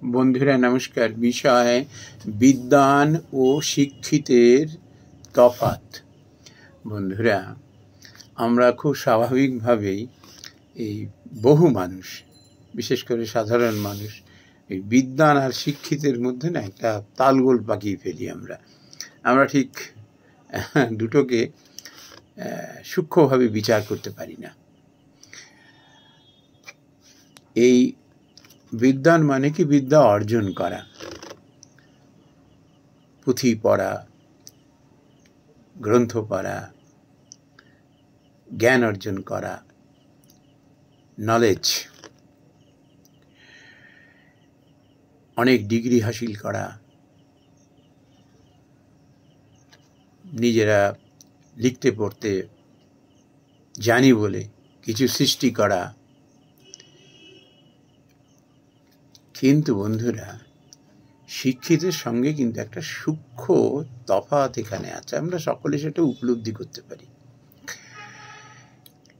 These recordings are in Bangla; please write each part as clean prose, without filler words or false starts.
বন্ধুরা নমস্কার। বিষয় বিদ্বান ও শিক্ষিতের তফাৎ। বন্ধুরা, আমরা খুব স্বাভাবিকভাবেই এই বহু মানুষ, বিশেষ করে সাধারণ মানুষ, এই বিদ্বান আর শিক্ষিতের মধ্যে না একটা তালগোল পাকিয়ে ফেলি। আমরা ঠিক দুটোকে সূক্ষ্মভাবে বিচার করতে পারি না। এই বিদ্বান মানে কি? বিদ্যা অর্জন করা, পুঁথি পড়া, গ্রন্থ পড়া, জ্ঞান অর্জন করা, নলেজ, অনেক ডিগ্রি হাসিল করা, নিজেরা লিখতে পড়তে জানি বলে কিছু সৃষ্টি করা। কিন্তু বন্ধুরা, শিক্ষিতের সঙ্গে কিন্তু একটা সূক্ষ্ম তফাৎ এখানে আছে। আমরা সকলে সেটা উপলব্ধি করতে পারি।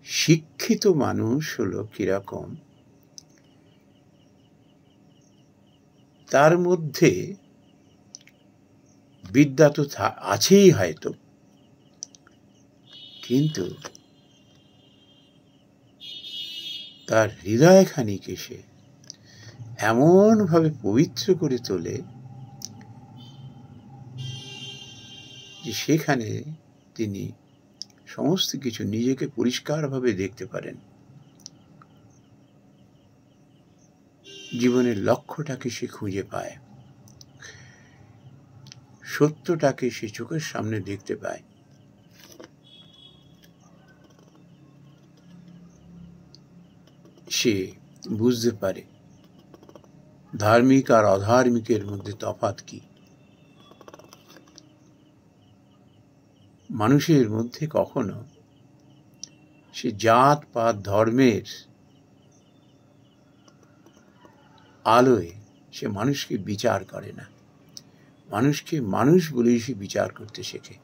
শিক্ষিত মানুষ হলো কিরকম? তার মধ্যে বিদ্যা তো আছেই হয়তো, কিন্তু তার হৃদয়খানিকে সে এমনভাবে পবিত্র করে তোলে যে সেখানে তিনি সমস্ত কিছু নিজেকে পরিষ্কারভাবে দেখতে পারেন। জীবনের লক্ষ্যটাকে সে খুঁজে পায়, সত্যটাকে সে চোখের সামনে দেখতে পায়। সে বুঝতে পারে ধার্মিক আর অধার্মিকের মধ্যে তফাৎ কি। মানুষের মধ্যে কখনো সে জাত পাত ধর্মের আলোয় সে মানুষকে বিচার করে না। মানুষকে মানুষ বলেই সে বিচার করতে শেখে।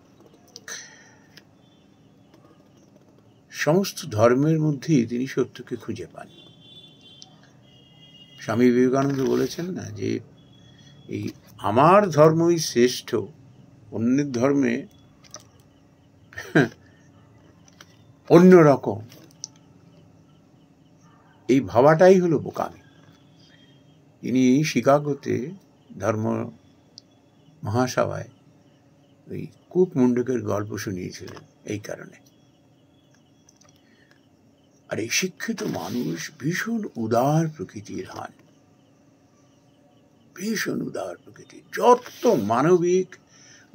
সমস্ত ধর্মের মধ্যেই তিনি সত্যকে খুঁজে পান। স্বামী বিবেকানন্দ বলেছেন না যে এই আমার ধর্মই শ্রেষ্ঠ, অন্যের ধর্মে অন্যরকম, এই ভাবাটাই হলো বোকামি। তিনি শিকাগোতে ধর্ম মহাসভায় ওই কূপ মুন্ডকের গল্প শুনিয়েছিলেন এই কারণে। আর এই শিক্ষিত মানুষ ভীষণ উদার প্রকৃতির হন, ভীষণ উদার প্রকৃতির, যত মানবিক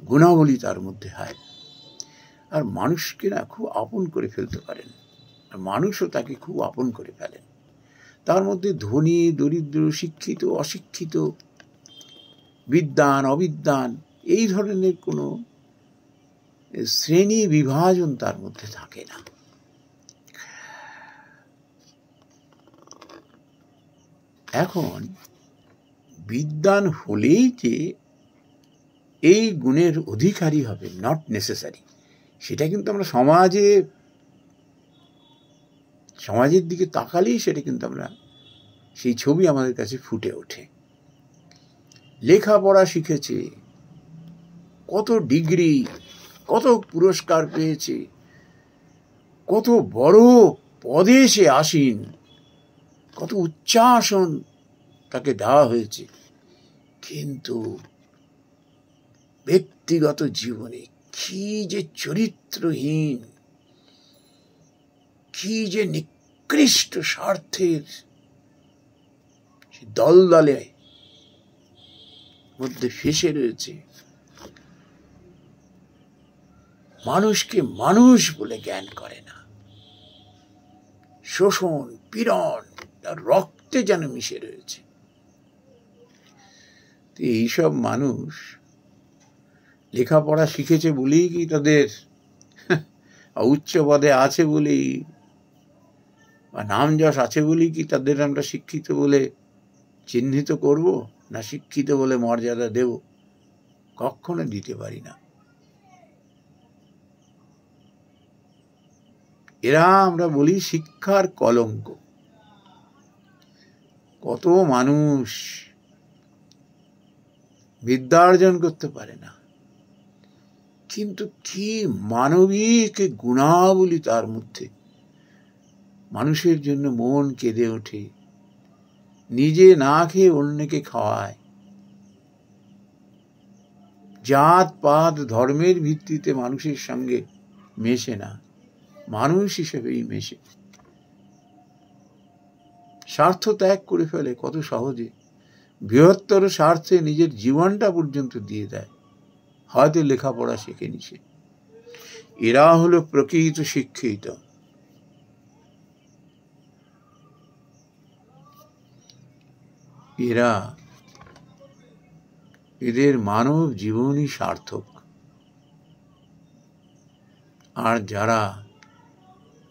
গুণাবলী তার মধ্যে হয়। আর মানুষকে না খুব আপন করে ফেলতে পারেন, আর মানুষও তাকে খুব আপন করে ফেলেন। তার মধ্যে ধনী দরিদ্র, শিক্ষিত অশিক্ষিত, বিদ্বান অবিদ্বান, এই ধরনের কোনো শ্রেণী বিভাজন তার মধ্যে থাকে না। এখন বিদ্বান হলেই যে এই গুণের অধিকারী হবে, নট নেসেসারি। সেটা কিন্তু আমরা সমাজের দিকে তাকালেই সেটা কিন্তু আমরা সেই ছবি আমাদের কাছে ফুটে ওঠে। লেখাপড়া শিখেছে, কত ডিগ্রি, কত পুরস্কার পেয়েছে, কত বড় পদে সে আসীন, কত উচ্চাসন তাকে দেওয়া হয়েছে, কিন্তু ব্যক্তিগত জীবনে কি যে চরিত্রহীন, কি যে নিকৃষ্ট স্বার্থের দলদলে মধ্যে ফেসে রয়েছে। মানুষকে মানুষ বলে জ্ঞান করে না, শোষণ পীড়ন তার রক্তে যেন মিশে রয়েছে। এইসব মানুষ লেখাপড়া শিখেছে বলেই কি তাদের উচ্চ পদে আছে বলেই বা নাম যশ আছে বলেই কি তাদের আমরা শিক্ষিত বলে চিহ্নিত করব, না শিক্ষিত বলে মর্যাদা দেব? কখনো দিতে পারি না। এরা আমরা বলি শিক্ষার কলঙ্ক। কত মানুষ বিদ্যা অর্জন করতে পারে না, কিন্তু কি মানবিক গুণাবলী তার মধ্যে। মানুষের জন্য মন কেঁদে ওঠে, নিজে না খেয়ে অন্যকে খাওয়ায়, জাত পাত ধর্মের ভিত্তিতে মানুষের সঙ্গে মেশে না, মানুষ হিসেবেই মেশে। স্বার্থ ত্যাগ করে ফেলে কত সহজে, বৃহত্তর স্বার্থে নিজের জীবনটা পর্যন্ত দিয়ে দেয়, হয়তো লেখাপড়া শেখেনি সে। এরা হলো প্রকৃত শিক্ষিত। এদের মানব জীবনই সার্থক। আর যারা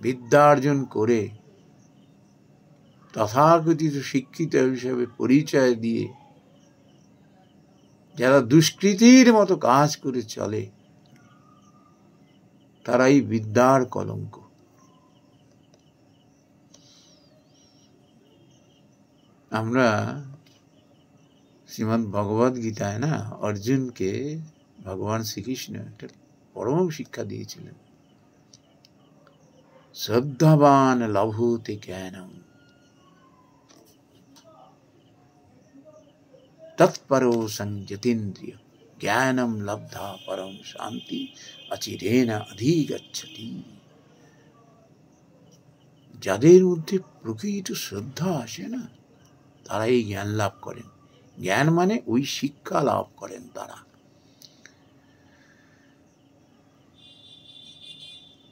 বিদ্যা অর্জন করে তথাকথিত শিক্ষিত হিসেবে পরিচয় দিয়ে যারা দুষ্কৃতির মতো কাজ করে চলে, তারাই বিদ্যার কলঙ্ক। আমরা শ্রীমদ্ ভগবদ গীতায় না অর্জুনকে ভগবান শ্রীকৃষ্ণ একটা পরম শিক্ষা দিয়েছিলেন, শ্রদ্ধাবান লভতে জ্ঞানম তৎপরো সংযতীন্দ্রিয় জ্ঞানম লব্ধা পরম শান্তি অচিরেণ অধিগচ্ছতি। যাদের মধ্যে প্রকৃত শ্রদ্ধা আসে না, তারাই জ্ঞান লাভ করেন। জ্ঞান মানে ওই শিক্ষা লাভ করেন তারা।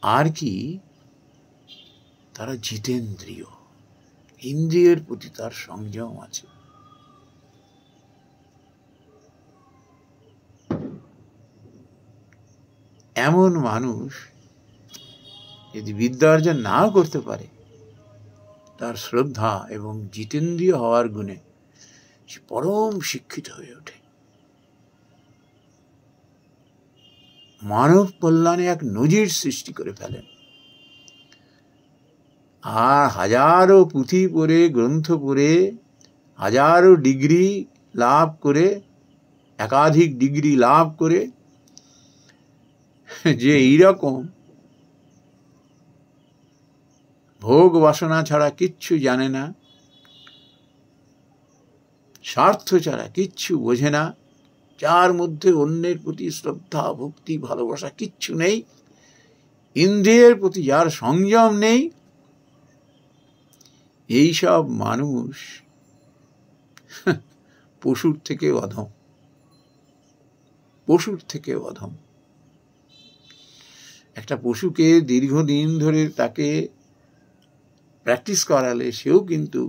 আর কি, তারা জিতেন্দ্রিয়, ইন্দ্রিয়ের প্রতি তার সংযম আছে। এমন মানুষ যদি বিদ্যা অর্জন নাও করতে পারে, তার শ্রদ্ধা এবং জিতেন্দ্রিয় হওয়ার গুণে সে পরম শিক্ষিত হয়ে ওঠে, মানব কল্যাণে এক নজির সৃষ্টি করে ফেলেন। আর হাজারো পুঁথি পড়ে, গ্রন্থ পড়ে, হাজারো ডিগ্রি লাভ করে, একাধিক ডিগ্রি লাভ করে যে এইরকম ভোগ বাসনা ছাড়া কিচ্ছু জানে না, স্বার্থ ছাড়া কিচ্ছু বোঝে না, যার মধ্যে অন্যের প্রতি শ্রদ্ধা ভক্তি ভালোবাসা কিচ্ছু নেই, ইন্দ্রিয়ের প্রতি যার সংযম নেই, এইসব মানুষ পশুর থেকে অধম, পশুর থেকে অধম। একটা পশুকে দীর্ঘদিন ধরে তাকে প্র্যাকটিস করালে সেও কিন্তু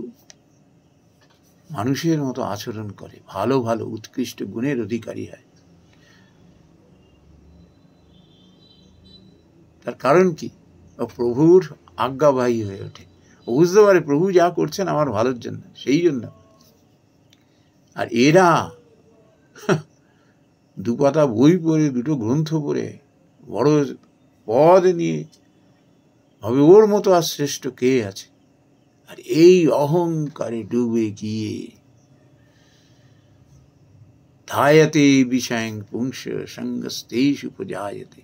মানুষের মতো আচরণ করে, ভালো ভালো উৎকৃষ্ট গুণের অধিকারী হয়। তার কারণ কি? ও প্রভুর আজ্ঞাবাহী হয়ে ওঠে। ও বুঝতে পারে প্রভু যা করছেন আমার ভালোর জন্য, সেই জন্য। আর এরা দুপাতা বই পড়ে, দুটো গ্রন্থ পড়ে, বড় পদ নিয়ে হবে ওর মতো আর শ্রেষ্ঠ কে আছে। আর এই অহংকারে ডুবে গিয়ে ধায়তে বিষয়ং পুংস সঙ্গস্তেষু উপজায়তে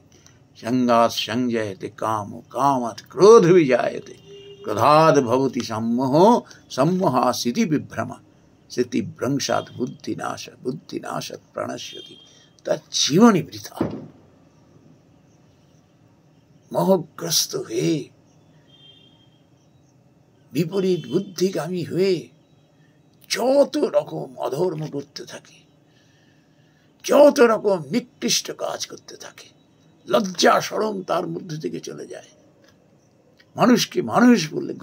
সঙ্গাৎ সংজয়তে কাম কামাৎ ক্রোধ বিজায়তে ক্রোধাৎ ভবতি সম্মোহ সম্মোহাসিতি বিভ্রমা স্মৃতি ভ্রংসাৎ বুদ্ধিনাশাৎ প্রণশ্যতি। তার জীবনই বৃথা। মোহগ্রস্ত হয়ে, বিপরীত বুদ্ধিগামী হয়ে যত রকম অধর্ম করতে থাকে, যত রকম নিকৃষ্ট কাজ করতে থাকে, লজ্জা শরম তার মধ্যে থেকে চলে যায়, মানুষকে মানুষ বলে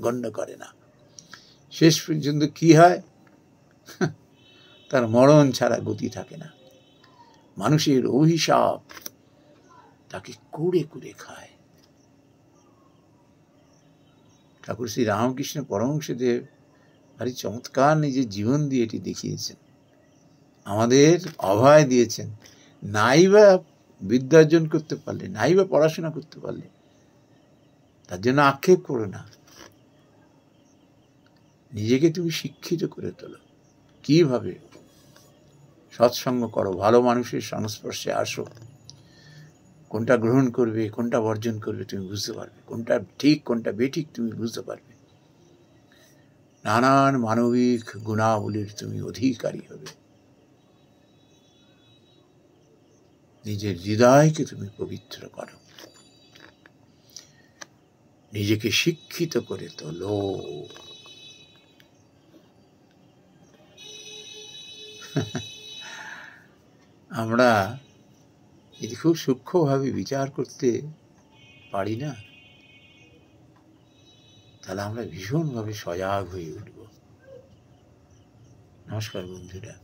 গণ্য করে না। শেষ পর্যন্ত কি হয়? তার মরণ ছাড়া গতি থাকে না। মানুষের অভিশাপ তাকে কুড়ে কুড়ে খায়। ঠাকুর শ্রী রামকৃষ্ণ পরমহংসদেব ভারী চমৎকার নিজের জীবন দিয়ে এটি দেখিয়েছেন, আমাদের অভয় দিয়েছেন। নাই বা বিদ্যার্জন করতে পারলে, নাই বা পড়াশোনা করতে পারলে, তার জন্য আক্ষেপ করো না। নিজেকে তুমি শিক্ষিত করে তোলো। কিভাবে? সৎসঙ্গ করো, ভালো মানুষের সংস্পর্শে আসো। কোনটা গ্রহণ করবে, কোনটা বর্জন করবে তুমি বুঝতে পারবে, কোনটা ঠিক কোনটা বেঠিক তুমি বুঝতে পারবে। নানান মানবিক গুণাবলীর তুমি অধিকারী হবে। নিজের হৃদয়কে তুমি পবিত্র করো, নিজেকে শিক্ষিত করে তোলো। আমরা যদি খুব সূক্ষ্মভাবে বিচার করতে পারি না, তাহলে আমরা ভীষণভাবে সজাগ হয়ে উঠব। নমস্কার বন্ধুরা।